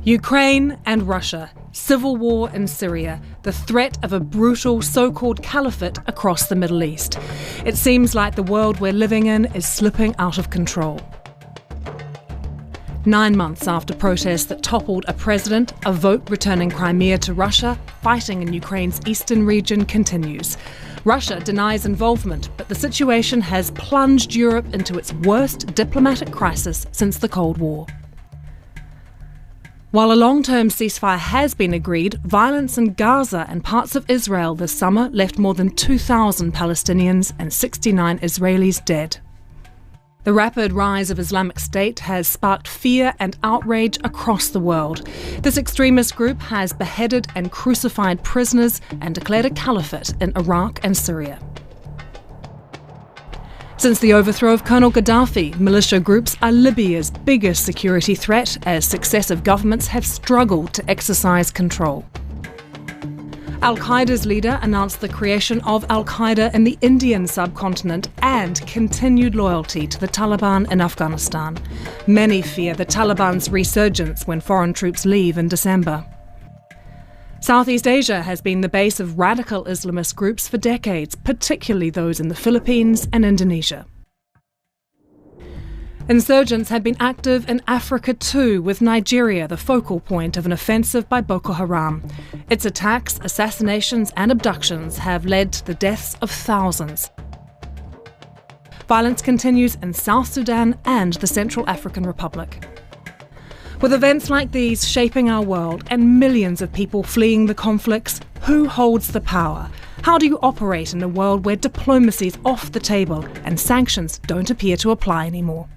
Ukraine and Russia, civil war in Syria, the threat of a brutal so-called caliphate across the Middle East. It seems like the world we're living in is slipping out of control. 9 months after protests that toppled a president, a vote returning Crimea to Russia, fighting in Ukraine's eastern region continues. Russia denies involvement, but the situation has plunged Europe into its worst diplomatic crisis since the Cold War. While a long-term ceasefire has been agreed, violence in Gaza and parts of Israel this summer left more than 2,000 Palestinians and 69 Israelis dead. The rapid rise of Islamic State has sparked fear and outrage across the world. This extremist group has beheaded and crucified prisoners and declared a caliphate in Iraq and Syria. Since the overthrow of Colonel Gaddafi, militia groups are Libya's biggest security threat as successive governments have struggled to exercise control. Al-Qaeda's leader announced the creation of Al-Qaeda in the Indian subcontinent and continued loyalty to the Taliban in Afghanistan. Many fear the Taliban's resurgence when foreign troops leave in December. Southeast Asia has been the base of radical Islamist groups for decades, particularly those in the Philippines and Indonesia. Insurgents had been active in Africa too, with Nigeria the focal point of an offensive by Boko Haram. Its attacks, assassinations and abductions have led to the deaths of thousands. Violence continues in South Sudan and the Central African Republic. With events like these shaping our world and millions of people fleeing the conflicts, who holds the power? How do you operate in a world where diplomacy is off the table and sanctions don't appear to apply anymore?